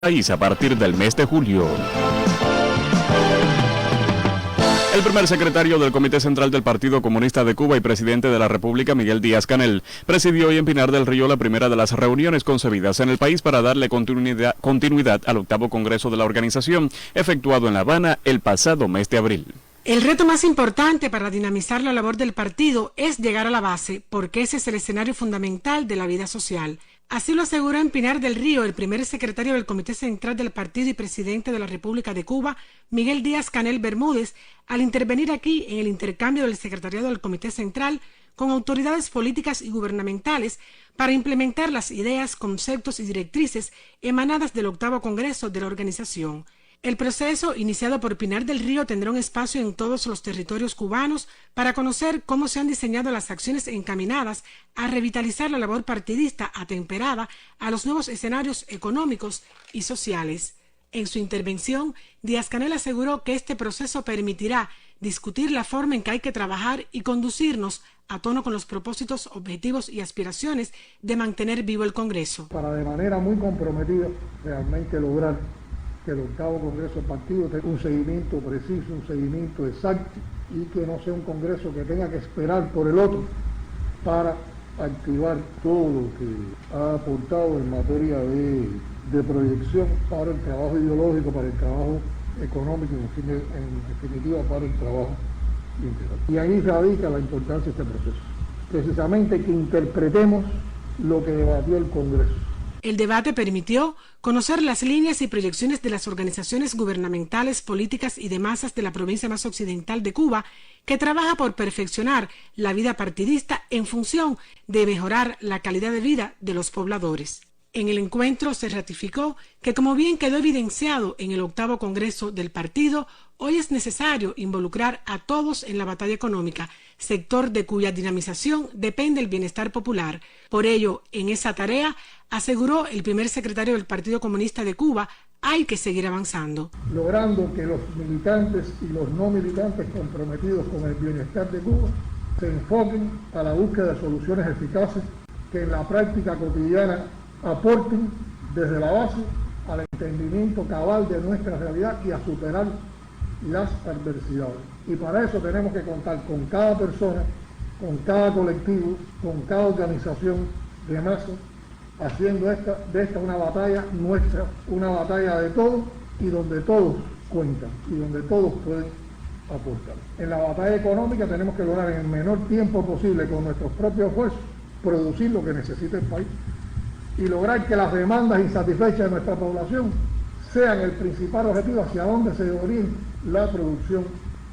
país a partir del mes de julio. El primer secretario del Comité Central del Partido Comunista de Cuba y presidente de la República, Miguel Díaz-Canel, presidió hoy en Pinar del Río la primera de las reuniones concebidas en el país para darle continuidad al 8º Congreso de la organización, efectuado en La Habana el pasado mes de abril. El reto más importante para dinamizar la labor del partido es llegar a la base, porque ese es el escenario fundamental de la vida social. Así lo aseguró en Pinar del Río el primer secretario del Comité Central del Partido y presidente de la República de Cuba, Miguel Díaz-Canel Bermúdez, al intervenir aquí en el intercambio del secretariado del Comité Central con autoridades políticas y gubernamentales para implementar las ideas, conceptos y directrices emanadas del 8º Congreso de la organización. El proceso, iniciado por Pinar del Río, tendrá un espacio en todos los territorios cubanos para conocer cómo se han diseñado las acciones encaminadas a revitalizar la labor partidista atemperada a los nuevos escenarios económicos y sociales. En su intervención, Díaz-Canel aseguró que este proceso permitirá discutir la forma en que hay que trabajar y conducirnos a tono con los propósitos, objetivos y aspiraciones de mantener vivo el Congreso. Para de manera muy comprometida realmente lograr que el 8º Congreso del Partido tenga un seguimiento preciso, un seguimiento exacto y que no sea un Congreso que tenga que esperar por el otro para activar todo lo que ha aportado en materia de proyección para el trabajo ideológico, para el trabajo económico y en definitiva para el trabajo integral. Y ahí radica la importancia de este proceso, precisamente que interpretemos lo que debatió el Congreso. El debate permitió conocer las líneas y proyecciones de las organizaciones gubernamentales, políticas y de masas de la provincia más occidental de Cuba, que trabaja por perfeccionar la vida partidista en función de mejorar la calidad de vida de los pobladores. En el encuentro se ratificó que, como bien quedó evidenciado en el 8º Congreso del partido, hoy es necesario involucrar a todos en la batalla económica, sector de cuya dinamización depende el bienestar popular. Por ello, en esa tarea, aseguró el primer secretario del Partido Comunista de Cuba, hay que seguir avanzando. Logrando que los militantes y los no militantes comprometidos con el bienestar de Cuba se enfoquen a la búsqueda de soluciones eficaces que en la práctica cotidiana aporten desde la base al entendimiento cabal de nuestra realidad y a superar las adversidades. Y para eso tenemos que contar con cada persona, con cada colectivo, con cada organización de masa, haciendo de esta una batalla nuestra, una batalla de todos y donde todos cuentan y donde todos pueden aportar. En la batalla económica tenemos que lograr en el menor tiempo posible con nuestros propios esfuerzos producir lo que necesita el país y lograr que las demandas insatisfechas de nuestra población sean el principal objetivo hacia donde se oriente la producción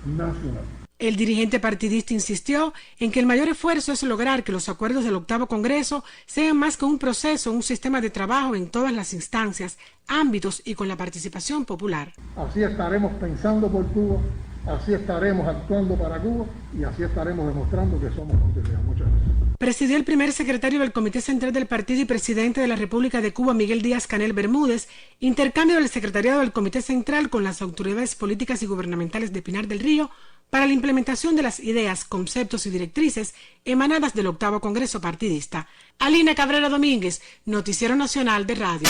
nacional. El dirigente partidista insistió en que el mayor esfuerzo es lograr que los acuerdos del 8º Congreso sean más que un proceso, un sistema de trabajo en todas las instancias, ámbitos y con la participación popular. Así estaremos pensando por Cuba, así estaremos actuando para Cuba y así estaremos demostrando que somos continuidad. Muchas gracias. Presidió el primer secretario del Comité Central del Partido y presidente de la República de Cuba, Miguel Díaz-Canel Bermúdez, intercambio del secretariado del Comité Central con las autoridades políticas y gubernamentales de Pinar del Río para la implementación de las ideas, conceptos y directrices emanadas del 8º Congreso partidista. Alina Cabrera Domínguez, Noticiero Nacional de Radio.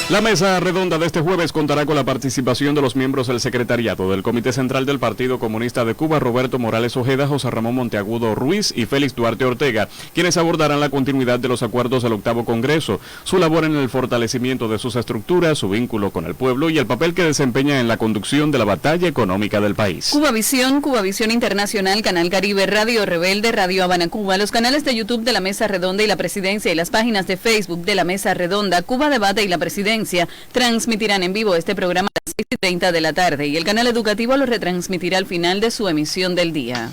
La mesa redonda de este jueves contará con la participación de los miembros del secretariado del Comité Central del Partido Comunista de Cuba, Roberto Morales Ojeda, José Ramón Monteagudo Ruiz y Félix Duarte Ortega, quienes abordarán la continuidad de los acuerdos del 8º Congreso, su labor en el fortalecimiento de sus estructuras, su vínculo con el pueblo y el papel que desempeña en la conducción de la batalla económica del país. Cubavisión Internacional, Canal Caribe, Radio Rebelde, Radio Habana Cuba, los canales de YouTube de la Mesa Redonda y la Presidencia y las páginas de Facebook de la Mesa Redonda, Cuba Debate y la Presidencia transmitirán en vivo este programa a las 6:30 de la tarde y el canal educativo lo retransmitirá al final de su emisión del día.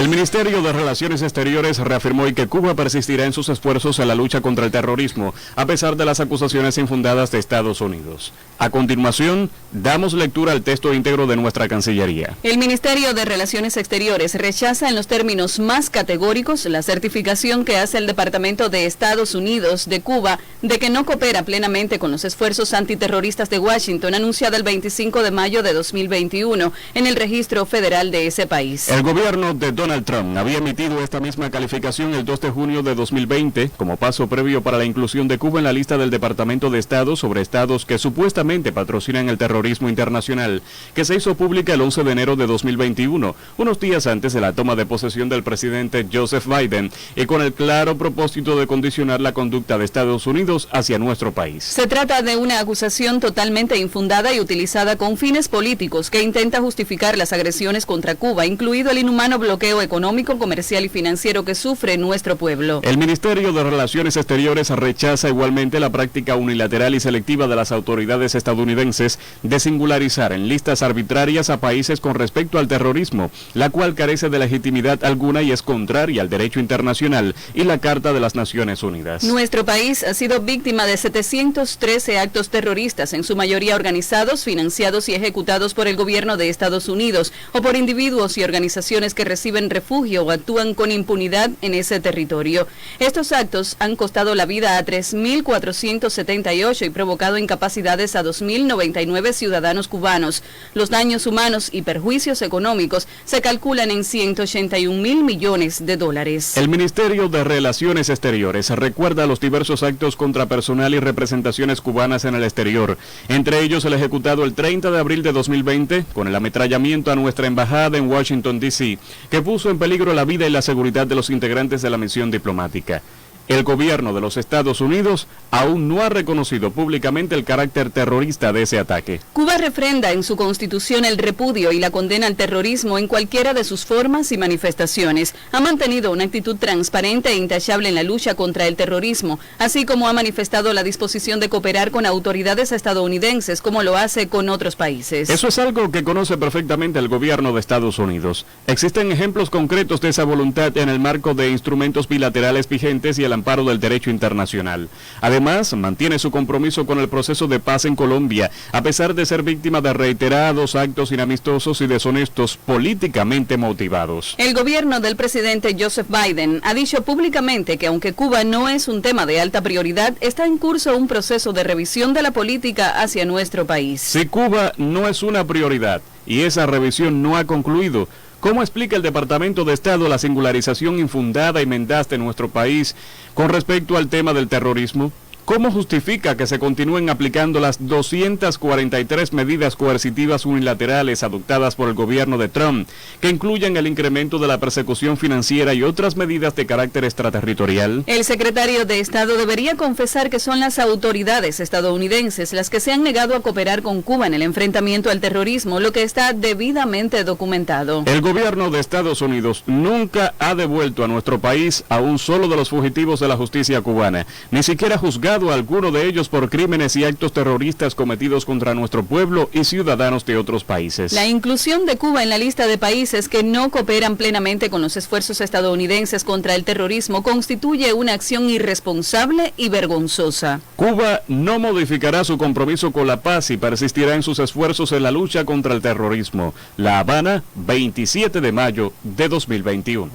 El Ministerio de Relaciones Exteriores reafirmó hoy que Cuba persistirá en sus esfuerzos en la lucha contra el terrorismo, a pesar de las acusaciones infundadas de Estados Unidos. A continuación, damos lectura al texto íntegro de nuestra Cancillería. El Ministerio de Relaciones Exteriores rechaza en los términos más categóricos la certificación que hace el Departamento de Estados Unidos de Cuba de que no coopera plenamente con los esfuerzos antiterroristas de Washington, anunciada el 25 de mayo de 2021 en el registro federal de ese país. El gobierno de Donald Trump había emitido esta misma calificación el 2 de junio de 2020 como paso previo para la inclusión de Cuba en la lista del Departamento de Estado sobre estados que supuestamente patrocinan el terrorismo internacional, que se hizo pública el 11 de enero de 2021, unos días antes de la toma de posesión del presidente Joseph Biden, y con el claro propósito de condicionar la conducta de Estados Unidos hacia nuestro país. Se trata de una acusación totalmente infundada y utilizada con fines políticos que intenta justificar las agresiones contra Cuba, incluido el inhumano bloqueo económico, comercial y financiero que sufre nuestro pueblo. El Ministerio de Relaciones Exteriores rechaza igualmente la práctica unilateral y selectiva de las autoridades estadounidenses de singularizar en listas arbitrarias a países con respecto al terrorismo, la cual carece de legitimidad alguna y es contraria al derecho internacional y la Carta de las Naciones Unidas. Nuestro país ha sido víctima de 713 actos terroristas, en su mayoría organizados, financiados y ejecutados por el gobierno de Estados Unidos o por individuos y organizaciones que reciben refugio o actúan con impunidad en ese territorio. Estos actos han costado la vida a 3.478 y provocado incapacidades a 2.099 ciudadanos cubanos. Los daños humanos y perjuicios económicos se calculan en 181.000 millones de dólares. El Ministerio de Relaciones Exteriores recuerda los diversos actos contra personal y representaciones cubanas en el exterior, entre ellos el ejecutado el 30 de abril de 2020 con el ametrallamiento a nuestra embajada en Washington, D.C., que puso en peligro la vida y la seguridad de los integrantes de la misión diplomática. El gobierno de los Estados Unidos aún no ha reconocido públicamente el carácter terrorista de ese ataque. Cuba refrenda en su constitución el repudio y la condena al terrorismo en cualquiera de sus formas y manifestaciones. Ha mantenido una actitud transparente e intachable en la lucha contra el terrorismo, así como ha manifestado la disposición de cooperar con autoridades estadounidenses, como lo hace con otros países. Eso es algo que conoce perfectamente el gobierno de Estados Unidos. Existen ejemplos concretos de esa voluntad en el marco de instrumentos bilaterales vigentes y el amparo del derecho internacional. Además, mantiene su compromiso con el proceso de paz en Colombia, a pesar de ser víctima de reiterados actos inamistosos y deshonestos políticamente motivados. El gobierno del presidente Joseph Biden ha dicho públicamente que aunque Cuba no es un tema de alta prioridad, está en curso un proceso de revisión de la política hacia nuestro país. Si Cuba no es una prioridad y esa revisión no ha concluido, ¿cómo explica el Departamento de Estado la singularización infundada y mendaz de nuestro país con respecto al tema del terrorismo? ¿Cómo justifica que se continúen aplicando las 243 medidas coercitivas unilaterales adoptadas por el gobierno de Trump, que incluyen el incremento de la persecución financiera y otras medidas de carácter extraterritorial? El secretario de Estado debería confesar que son las autoridades estadounidenses las que se han negado a cooperar con Cuba en el enfrentamiento al terrorismo, lo que está debidamente documentado. El gobierno de Estados Unidos nunca ha devuelto a nuestro país a un solo de los fugitivos de la justicia cubana, ni siquiera juzgado a alguno de ellos por crímenes y actos terroristas cometidos contra nuestro pueblo y ciudadanos de otros países. La inclusión de Cuba en la lista de países que no cooperan plenamente con los esfuerzos estadounidenses contra el terrorismo constituye una acción irresponsable y vergonzosa. Cuba no modificará su compromiso con la paz y persistirá en sus esfuerzos en la lucha contra el terrorismo. La Habana, 27 de mayo de 2021.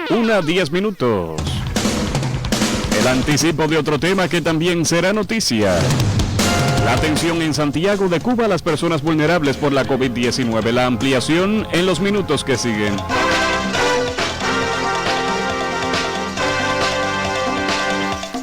1:10 minutos. El anticipo de otro tema que también será noticia. La atención en Santiago de Cuba a las personas vulnerables por la COVID-19. La ampliación en los minutos que siguen.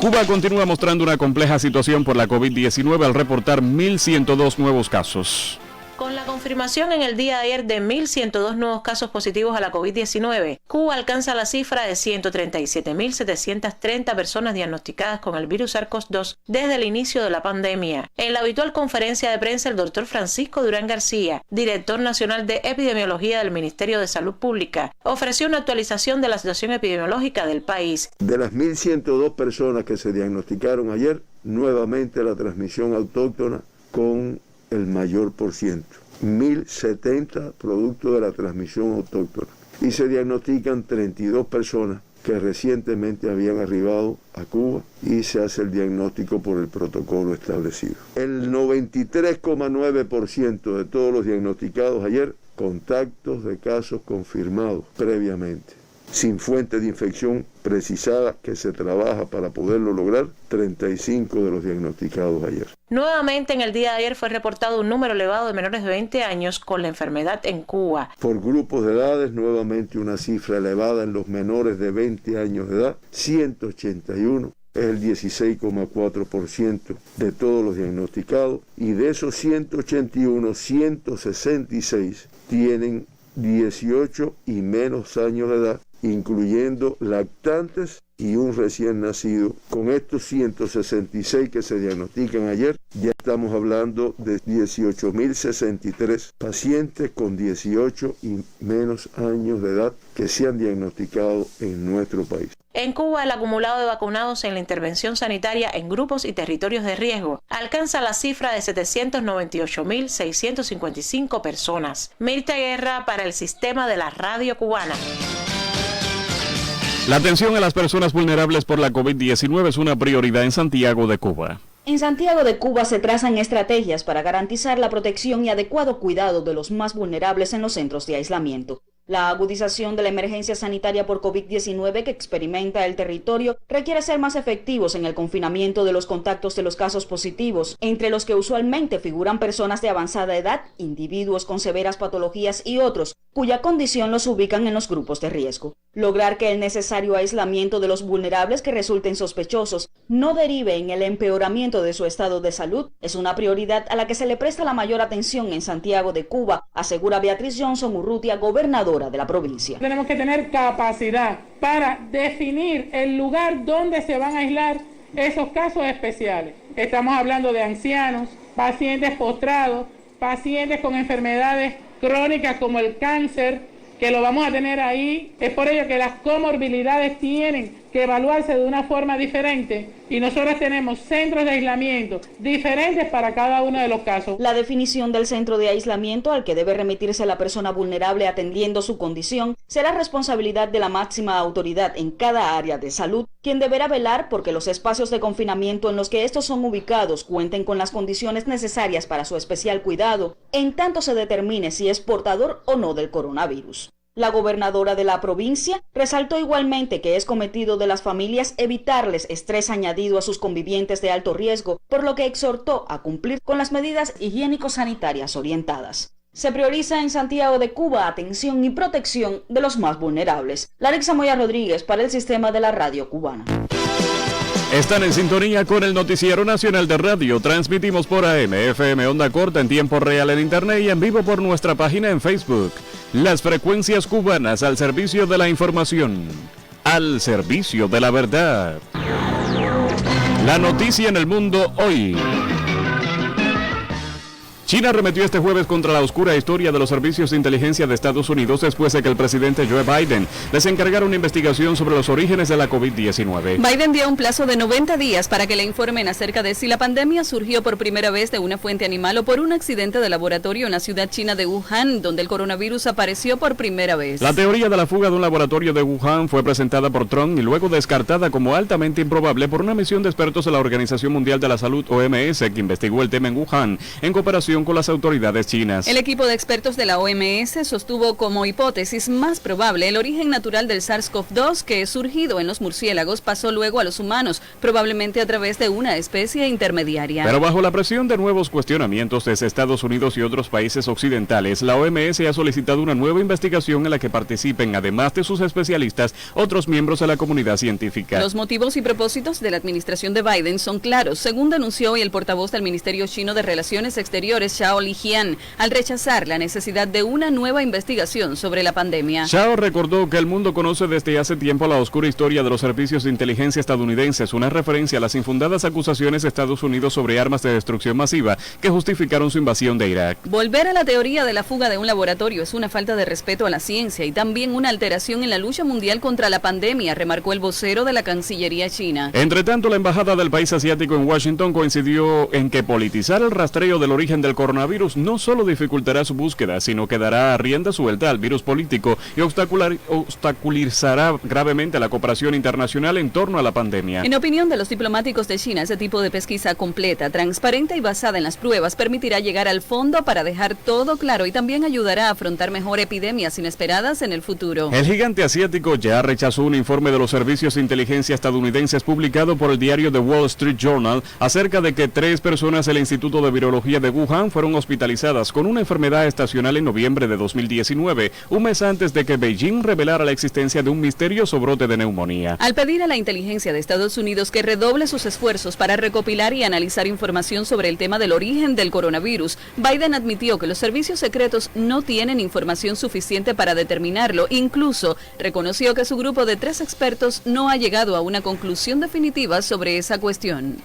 Cuba continúa mostrando una compleja situación por la COVID-19 al reportar 1.102 nuevos casos. Con la confirmación en el día de ayer de 1.102 nuevos casos positivos a la COVID-19, Cuba alcanza la cifra de 137.730 personas diagnosticadas con el virus SARS-CoV-2 desde el inicio de la pandemia. En la habitual conferencia de prensa, el doctor Francisco Durán García, director nacional de epidemiología del Ministerio de Salud Pública, ofreció una actualización de la situación epidemiológica del país. De las 1.102 personas que se diagnosticaron ayer, nuevamente la transmisión autóctona con el mayor por ciento. 1.070 producto de la transmisión autóctona. Y se diagnostican 32 personas que recientemente habían arribado a Cuba y se hace el diagnóstico por el protocolo establecido. El 93,9% de todos los diagnosticados ayer, contactos de casos confirmados previamente, sin fuente de infección precisada que se trabaja para poderlo lograr, 35 de los diagnosticados ayer. Nuevamente en el día de ayer fue reportado un número elevado de menores de 20 años con la enfermedad en Cuba. Por grupos de edades, nuevamente una cifra elevada en los menores de 20 años de edad, 181. Es el 16,4% de todos los diagnosticados y de esos 181, 166 tienen 18 y menos años de edad, incluyendo lactantes y un recién nacido. Con estos 166 que se diagnostican ayer, ya estamos hablando de 18.063 pacientes con 18 y menos años de edad que se han diagnosticado en nuestro país. En Cuba, el acumulado de vacunados en la intervención sanitaria en grupos y territorios de riesgo alcanza la cifra de 798.655 personas. Mirta Guerra para el Sistema de la Radio Cubana. La atención a las personas vulnerables por la COVID-19 es una prioridad en Santiago de Cuba. En Santiago de Cuba se trazan estrategias para garantizar la protección y adecuado cuidado de los más vulnerables en los centros de aislamiento. La agudización de la emergencia sanitaria por COVID-19 que experimenta el territorio requiere ser más efectivos en el confinamiento de los contactos de los casos positivos, entre los que usualmente figuran personas de avanzada edad, individuos con severas patologías y otros, cuya condición los ubican en los grupos de riesgo. Lograr que el necesario aislamiento de los vulnerables que resulten sospechosos no derive en el empeoramiento de su estado de salud es una prioridad a la que se le presta la mayor atención en Santiago de Cuba, asegura Beatriz Johnson Urrutia, gobernadora de la provincia. Tenemos que tener capacidad para definir el lugar donde se van a aislar esos casos especiales. Estamos hablando de ancianos, pacientes postrados, pacientes con enfermedades crónicas como el cáncer, que lo vamos a tener ahí. Es por ello que las comorbilidades tienen que evaluarse de una forma diferente y nosotros tenemos centros de aislamiento diferentes para cada uno de los casos. La definición del centro de aislamiento al que debe remitirse la persona vulnerable atendiendo su condición será responsabilidad de la máxima autoridad en cada área de salud, quien deberá velar porque los espacios de confinamiento en los que estos son ubicados cuenten con las condiciones necesarias para su especial cuidado, en tanto se determine si es portador o no del coronavirus. La gobernadora de la provincia resaltó igualmente que es cometido de las familias evitarles estrés añadido a sus convivientes de alto riesgo, por lo que exhortó a cumplir con las medidas higiénico-sanitarias orientadas. Se prioriza en Santiago de Cuba atención y protección de los más vulnerables. Larexa Moya Rodríguez para el Sistema de la Radio Cubana. Están en sintonía con el Noticiero Nacional de Radio. Transmitimos por AM, FM, onda corta en tiempo real en Internet y en vivo por nuestra página en Facebook. Las frecuencias cubanas al servicio de la información, al servicio de la verdad. La noticia en el mundo hoy. China arremetió este jueves contra la oscura historia de los servicios de inteligencia de Estados Unidos después de que el presidente Joe Biden les encargara una investigación sobre los orígenes de la COVID-19. Biden dio un plazo de 90 días para que le informen acerca de si la pandemia surgió por primera vez de una fuente animal o por un accidente de laboratorio en la ciudad china de Wuhan, donde el coronavirus apareció por primera vez. La teoría de la fuga de un laboratorio de Wuhan fue presentada por Trump y luego descartada como altamente improbable por una misión de expertos de la Organización Mundial de la Salud, OMS, que investigó el tema en Wuhan en cooperación con las autoridades chinas. El equipo de expertos de la OMS sostuvo como hipótesis más probable el origen natural del SARS-CoV-2 que, surgido en los murciélagos, pasó luego a los humanos, probablemente a través de una especie intermediaria. Pero bajo la presión de nuevos cuestionamientos desde Estados Unidos y otros países occidentales, la OMS ha solicitado una nueva investigación en la que participen, además de sus especialistas, otros miembros de la comunidad científica. Los motivos y propósitos de la administración de Biden son claros, según denunció hoy el portavoz del Ministerio Chino de Relaciones Exteriores, Zhao Lijian, al rechazar la necesidad de una nueva investigación sobre la pandemia. Zhao recordó que el mundo conoce desde hace tiempo la oscura historia de los servicios de inteligencia estadounidenses, una referencia a las infundadas acusaciones de Estados Unidos sobre armas de destrucción masiva que justificaron su invasión de Irak. Volver a la teoría de la fuga de un laboratorio es una falta de respeto a la ciencia y también una alteración en la lucha mundial contra la pandemia, remarcó el vocero de la Cancillería china. Entre tanto, la embajada del país asiático en Washington coincidió en que politizar el rastreo del origen del coronavirus no solo dificultará su búsqueda, sino que dará rienda suelta al virus político y obstaculizará gravemente la cooperación internacional en torno a la pandemia. En opinión de los diplomáticos de China, ese tipo de pesquisa completa, transparente y basada en las pruebas permitirá llegar al fondo para dejar todo claro y también ayudará a afrontar mejor epidemias inesperadas en el futuro. El gigante asiático ya rechazó un informe de los servicios de inteligencia estadounidenses publicado por el diario The Wall Street Journal acerca de que 3 personas del Instituto de Virología de Wuhan fueron hospitalizadas con una enfermedad estacional en noviembre de 2019, un mes antes de que Beijing revelara la existencia de un misterioso brote de neumonía. Al pedir a la inteligencia de Estados Unidos que redoble sus esfuerzos para recopilar y analizar información sobre el tema del origen del coronavirus, Biden admitió que los servicios secretos no tienen información suficiente para determinarlo. Incluso reconoció que su grupo de 3 expertos no ha llegado a una conclusión definitiva sobre esa cuestión.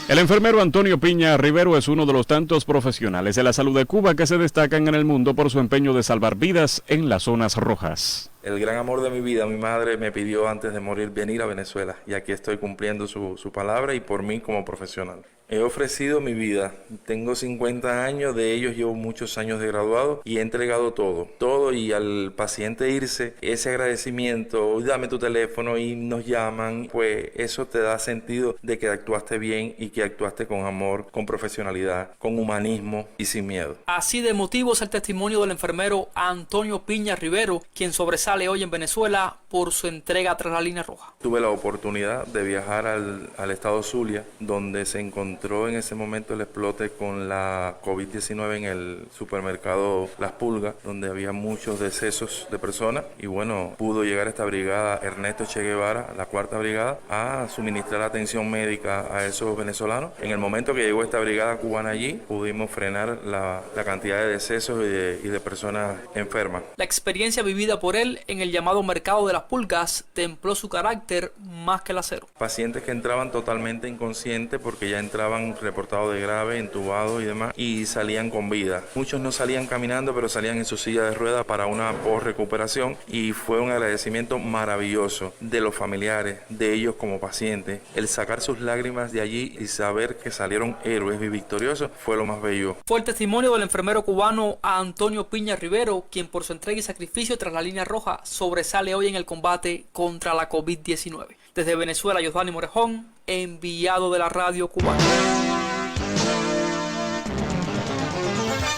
El enfermero Antonio Piña Rivero es uno de los tantos profesionales de la salud de Cuba que se destacan en el mundo por su empeño de salvar vidas en las zonas rojas. El gran amor de mi vida, mi madre me pidió antes de morir venir a Venezuela y aquí estoy cumpliendo su palabra y por mí como profesional. He ofrecido mi vida, tengo 50 años, de ellos llevo muchos años de graduado y he entregado todo y al paciente irse, ese agradecimiento, dame tu teléfono y nos llaman, pues eso te da sentido de que actuaste bien y que actuaste con amor, con profesionalidad, con humanismo y sin miedo. Así de emotivo es el testimonio del enfermero Antonio Piña Rivero, quien sobresale hoy en Venezuela por su entrega tras la línea roja. Tuve la oportunidad de viajar al estado Zulia, donde se encontró en ese momento el explote con la COVID-19 en el supermercado Las Pulgas, donde había muchos decesos de personas y bueno, pudo llegar esta brigada Ernesto Che Guevara, la 4ª brigada, a suministrar atención médica a esos venezolanos. En el momento que llegó esta brigada cubana allí, pudimos frenar la cantidad de decesos y de personas enfermas. La experiencia vivida por él en el llamado mercado de Las Pulgas templó su carácter más que el acero. Pacientes que entraban totalmente inconscientes porque ya entraban reportados de grave, entubados y demás, y salían con vida. Muchos no salían caminando, pero salían en su silla de ruedas para una post-recuperación y fue un agradecimiento maravilloso de los familiares, de ellos como pacientes. El sacar sus lágrimas de allí y saber que salieron héroes y victoriosos fue lo más bello. Fue el testimonio del enfermero cubano Antonio Piña Rivero, quien por su entrega y sacrificio tras la línea roja sobresale hoy en el combate contra la COVID-19. Desde Venezuela, Yosdani Morejón, enviado de la radio cubana.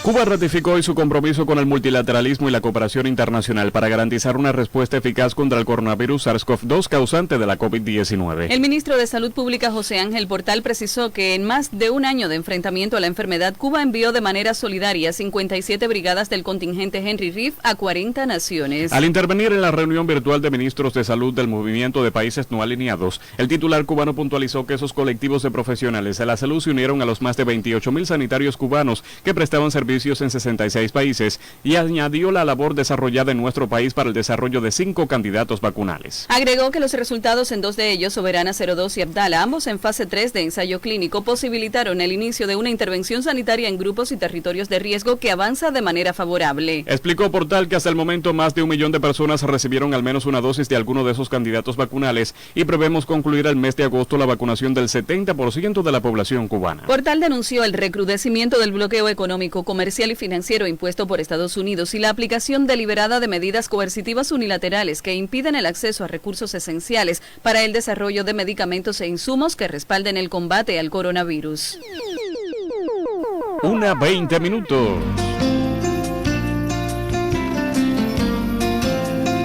Cuba ratificó hoy su compromiso con el multilateralismo y la cooperación internacional para garantizar una respuesta eficaz contra el coronavirus SARS-CoV-2 causante de la COVID-19. El ministro de Salud Pública, José Ángel Portal, precisó que en más de un año de enfrentamiento a la enfermedad, Cuba envió de manera solidaria 57 brigadas del contingente Henry Reeve a 40 naciones. Al intervenir en la reunión virtual de ministros de salud del Movimiento de Países No Alineados, el titular cubano puntualizó que esos colectivos de profesionales de la salud se unieron a los más de 28,000 sanitarios cubanos que prestaban servicios en 66 países y añadió la labor desarrollada en nuestro país para el desarrollo de 5 candidatos vacunales. Agregó que los resultados en 2 de ellos, Soberana 02 y Abdala, ambos en fase 3 de ensayo clínico, posibilitaron el inicio de una intervención sanitaria en grupos y territorios de riesgo que avanza de manera favorable. Explicó Portal que hasta el momento más de 1 millón de personas recibieron al menos una dosis de alguno de esos candidatos vacunales y prevemos concluir el mes de agosto la vacunación del 70% de la población cubana. Portal denunció el recrudecimiento del bloqueo económico, comercial y financiero impuesto por Estados Unidos y la aplicación deliberada de medidas coercitivas unilaterales que impiden el acceso a recursos esenciales para el desarrollo de medicamentos e insumos que respalden el combate al coronavirus. 1:20.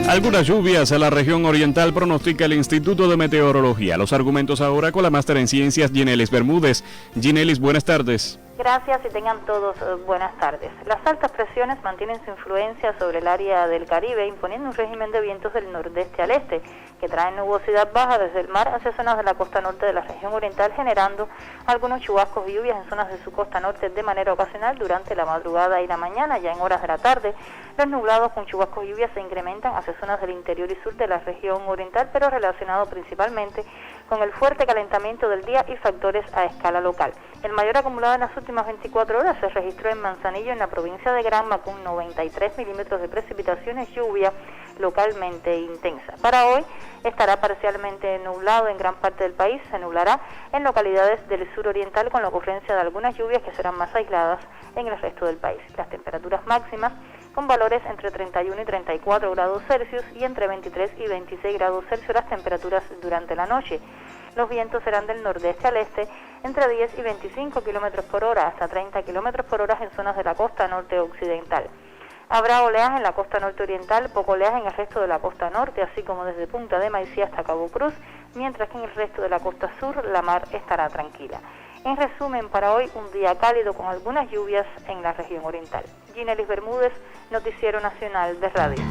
Algunas lluvias en la región oriental pronostica el Instituto de Meteorología. Los argumentos ahora con la máster en ciencias Ginelis Bermúdez. Ginelis, buenas tardes. Gracias y tengan todos buenas tardes. Las altas presiones mantienen su influencia sobre el área del Caribe, imponiendo un régimen de vientos del nordeste al este, que traen nubosidad baja desde el mar hacia zonas de la costa norte de la región oriental, generando algunos chubascos y lluvias en zonas de su costa norte de manera ocasional durante la madrugada y la mañana. Ya en horas de la tarde, los nublados con chubascos y lluvias se incrementan hacia zonas del interior y sur de la región oriental, pero relacionado principalmente con el fuerte calentamiento del día y factores a escala local. El mayor acumulado en las últimas 24 horas se registró en Manzanillo, en la provincia de Granma, con 93 milímetros de precipitaciones, lluvia localmente intensa. Para hoy estará parcialmente nublado en gran parte del país, se nublará en localidades del sur oriental con la ocurrencia de algunas lluvias que serán más aisladas en el resto del país. Las temperaturas máximas con valores entre 31 y 34 grados Celsius y entre 23 y 26 grados Celsius las temperaturas durante la noche. Los vientos serán del nordeste al este entre 10 y 25 kilómetros por hora hasta 30 kilómetros por hora en zonas de la costa norte occidental. Habrá oleaje en la costa norte oriental, poco oleaje en el resto de la costa norte, así como desde Punta de Maicía hasta Cabo Cruz, mientras que en el resto de la costa sur la mar estará tranquila. En resumen, para hoy un día cálido con algunas lluvias en la región oriental. Ginelis Bermúdez, Noticiero Nacional de Radio.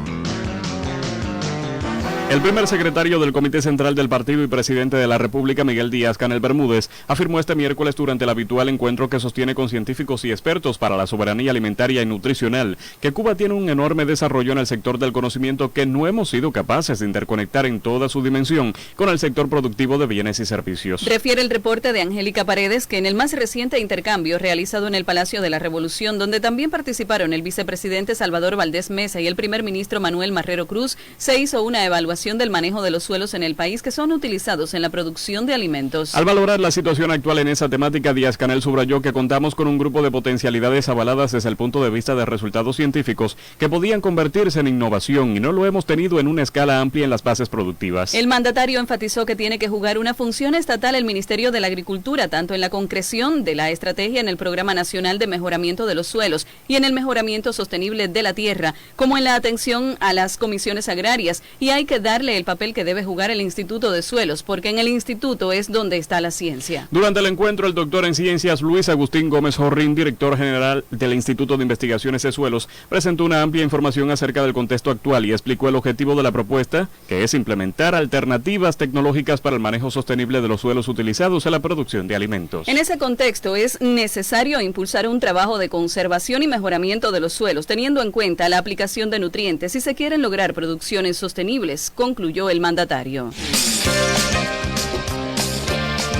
El primer secretario del Comité Central del Partido y presidente de la República, Miguel Díaz-Canel Bermúdez, afirmó este miércoles durante el habitual encuentro que sostiene con científicos y expertos para la soberanía alimentaria y nutricional que Cuba tiene un enorme desarrollo en el sector del conocimiento que no hemos sido capaces de interconectar en toda su dimensión con el sector productivo de bienes y servicios. Refiere el reporte de Angélica Paredes que en el más reciente intercambio realizado en el Palacio de la Revolución, donde también participaron el vicepresidente Salvador Valdés Mesa y el primer ministro Manuel Marrero Cruz, se hizo una evaluación del manejo de los suelos en el país que son utilizados en la producción de alimentos. Al valorar la situación actual en esa temática, Díaz-Canel subrayó que contamos con un grupo de potencialidades avaladas desde el punto de vista de resultados científicos que podían convertirse en innovación y no lo hemos tenido en una escala amplia en las bases productivas. El mandatario enfatizó que tiene que jugar una función estatal el Ministerio de la Agricultura, tanto en la concreción de la estrategia en el Programa Nacional de Mejoramiento de los Suelos y en el mejoramiento sostenible de la tierra, como en la atención a las comisiones agrarias, y hay que darle el papel que debe jugar el Instituto de Suelos, porque en el instituto es donde está la ciencia. Durante el encuentro, el doctor en ciencias Luis Agustín Gómez Jorrín, director general del Instituto de Investigaciones de Suelos, presentó una amplia información acerca del contexto actual y explicó el objetivo de la propuesta, que es implementar alternativas tecnológicas para el manejo sostenible de los suelos utilizados en la producción de alimentos. En ese contexto es necesario impulsar un trabajo de conservación y mejoramiento de los suelos, teniendo en cuenta la aplicación de nutrientes si se quieren lograr producciones sostenibles, concluyó el mandatario.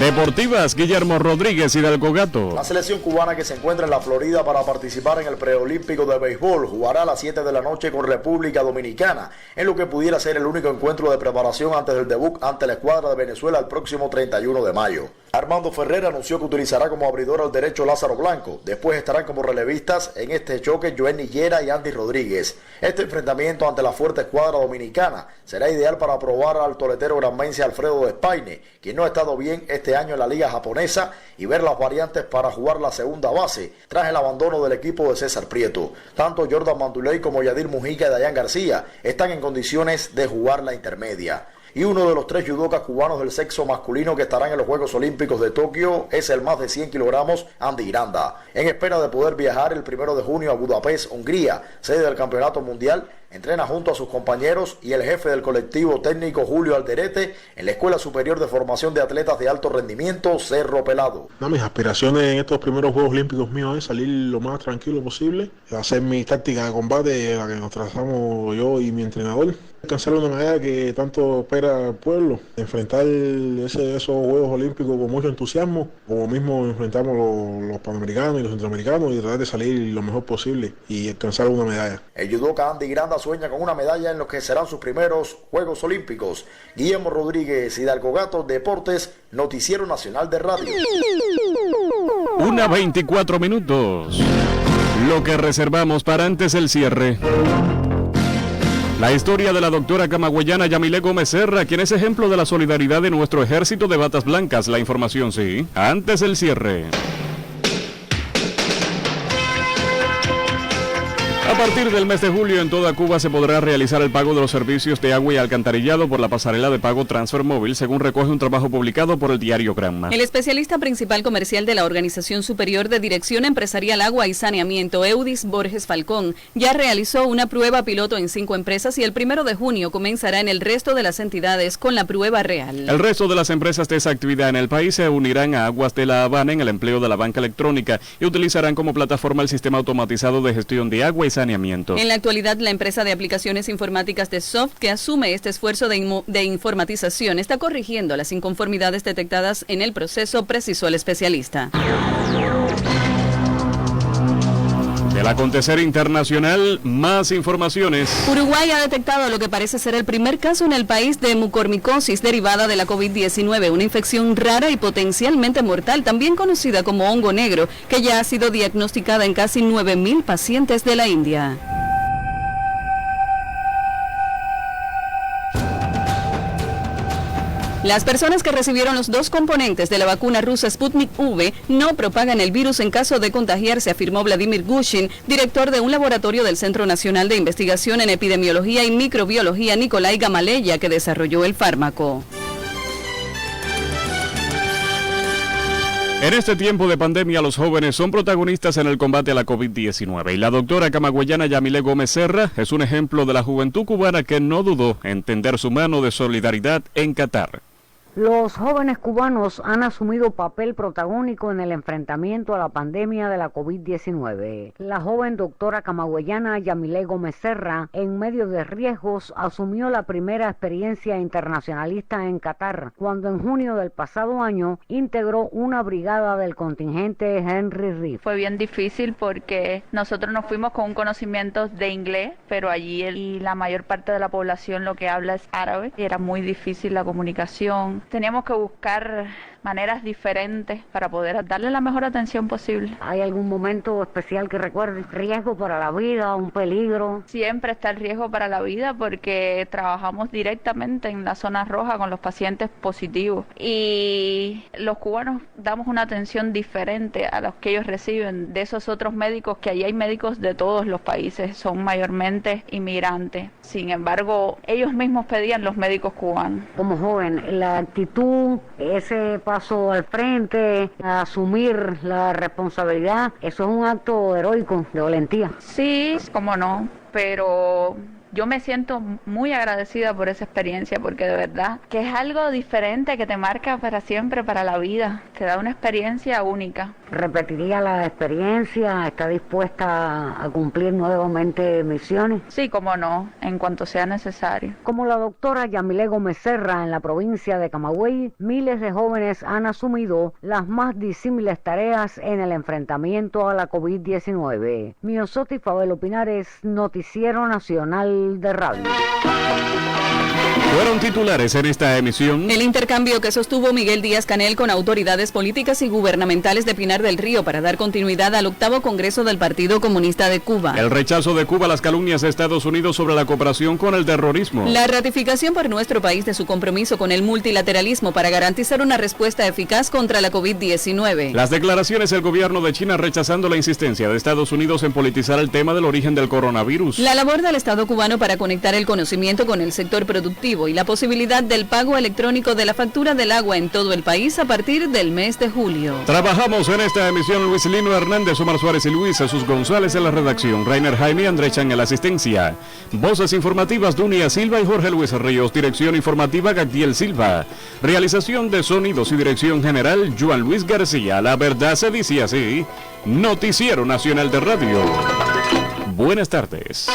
Deportivas, Guillermo Rodríguez, Hidalgo Gato. La selección cubana que se encuentra en la Florida para participar en el preolímpico de béisbol jugará a las 7 de la noche con República Dominicana, en lo que pudiera ser el único encuentro de preparación antes del debut ante la escuadra de Venezuela el próximo 31 de mayo. Armando Ferrer anunció que utilizará como abridor al derecho Lázaro Blanco. Después estarán como relevistas en este choque Joel Nillera y Andy Rodríguez. Este enfrentamiento ante la fuerte escuadra dominicana será ideal para probar al toletero granmense Alfredo Despaine, quien no ha estado bien este año en la liga japonesa, y ver las variantes para jugar la segunda base tras el abandono del equipo de César Prieto. Tanto Jordan Manduley como Yadir Mujica y Dayan García están en condiciones de jugar la intermedia. Y uno de los 3 judokas cubanos del sexo masculino que estarán en los Juegos Olímpicos de Tokio es el más de 100 kilogramos Andy Granda. En espera de poder viajar el 1 de junio a Budapest, Hungría, sede del Campeonato Mundial, entrena junto a sus compañeros y el jefe del colectivo técnico Julio Alderete en la Escuela Superior de Formación de Atletas de Alto Rendimiento, Cerro Pelado. Mis aspiraciones en estos primeros Juegos Olímpicos míos es salir lo más tranquilo posible, hacer mi táctica de combate, la que nos trazamos yo y mi entrenador, alcanzar una medalla que tanto espera el pueblo, enfrentar esos Juegos Olímpicos con mucho entusiasmo, como mismo enfrentamos los panamericanos y los centroamericanos, y tratar de salir lo mejor posible y alcanzar una medalla. El judoka Andy Granda sueña con una medalla en los que serán sus primeros Juegos Olímpicos. Guillermo Rodríguez, Hidalgo Gato, Deportes, Noticiero Nacional de Radio. 1:24 minutos. Lo que reservamos para antes del cierre. La historia de la doctora camagüeyana Yamile Gómez Serra, quien es ejemplo de la solidaridad de nuestro ejército de batas blancas. La información sí, antes del cierre. A partir del mes de julio en toda Cuba se podrá realizar el pago de los servicios de agua y alcantarillado por la pasarela de pago Transfer Móvil, según recoge un trabajo publicado por el diario Granma. El especialista principal comercial de la Organización Superior de Dirección Empresarial Agua y Saneamiento, Eudis Borges Falcón, ya realizó una prueba piloto en 5 empresas y el 1 de junio comenzará en el resto de las entidades con la prueba real. El resto de las empresas de esa actividad en el país se unirán a Aguas de La Habana en el empleo de la banca electrónica y utilizarán como plataforma el sistema automatizado de gestión de agua y saneamiento. En la actualidad, la empresa de aplicaciones informáticas de Soft, que asume este esfuerzo de informatización, está corrigiendo las inconformidades detectadas en el proceso, precisó el especialista. Del acontecer internacional, más informaciones. Uruguay ha detectado lo que parece ser el primer caso en el país de mucormicosis derivada de la COVID-19, una infección rara y potencialmente mortal, también conocida como hongo negro, que ya ha sido diagnosticada en casi 9.000 pacientes de la India. Las personas que recibieron los 2 componentes de la vacuna rusa Sputnik V no propagan el virus en caso de contagiarse, afirmó Vladimir Gushin, director de un laboratorio del Centro Nacional de Investigación en Epidemiología y Microbiología Nikolai Gamaleya, que desarrolló el fármaco. En este tiempo de pandemia, los jóvenes son protagonistas en el combate a la COVID-19 y la doctora camagüeyana Yamile Gómez Serra es un ejemplo de la juventud cubana que no dudó en tender su mano de solidaridad en Qatar. Los jóvenes cubanos han asumido papel protagónico en el enfrentamiento a la pandemia de la COVID-19. La joven doctora camagüeyana Yamile Gómez Serra, en medio de riesgos, asumió la primera experiencia internacionalista en Qatar, cuando en junio del pasado año integró una brigada del contingente Henry Reef. Fue bien difícil porque nosotros nos fuimos con un conocimiento de inglés, pero allí la mayor parte de la población lo que habla es árabe y era muy difícil la comunicación. Teníamos que buscar maneras diferentes para poder darle la mejor atención posible. ¿Hay algún momento especial que recuerdes? ¿Riesgo para la vida? ¿Un peligro? Siempre está el riesgo para la vida porque trabajamos directamente en la zona roja con los pacientes positivos y los cubanos damos una atención diferente a los que ellos reciben de esos otros médicos, que allí hay médicos de todos los países, son mayormente inmigrantes. Sin embargo, ellos mismos pedían los médicos cubanos. Como joven, la actitud, ese paso al frente, a asumir la responsabilidad, eso es un acto heroico, de valentía. Sí, cómo no, pero yo me siento muy agradecida por esa experiencia porque de verdad que es algo diferente que te marca para siempre, para la vida, te da una experiencia única. ¿Repetiría la experiencia? ¿Está dispuesta a cumplir nuevamente misiones? Sí, cómo no, en cuanto sea necesario. Como la doctora Yamile Gómez Serra en la provincia de Camagüey, miles de jóvenes han asumido las más disímiles tareas en el enfrentamiento a la COVID-19. Miosotti Fabelo Pinares, Noticiero Nacional de Radio. Fueron titulares en esta emisión. El intercambio que sostuvo Miguel Díaz-Canel con autoridades políticas y gubernamentales de Pinar del Río para dar continuidad al 8º Congreso del Partido Comunista de Cuba. El rechazo de Cuba a las calumnias de Estados Unidos sobre la cooperación con el terrorismo. La ratificación por nuestro país de su compromiso con el multilateralismo para garantizar una respuesta eficaz contra la COVID-19. Las declaraciones del gobierno de China rechazando la insistencia de Estados Unidos en politizar el tema del origen del coronavirus. La labor del Estado cubano para conectar el conocimiento con el sector productivo y la posibilidad del pago electrónico de la factura del agua en todo el país a partir del mes de julio. Trabajamos en esta emisión Luis Lino Hernández, Omar Suárez y Luis Jesús González en la redacción, Rainer Jaime y André Chan en la asistencia. Voces informativas Dunia Silva y Jorge Luis Ríos, dirección informativa Gactiel Silva. Realización de sonidos y dirección general Juan Luis García. La verdad se dice así. Noticiero Nacional de Radio. Buenas tardes.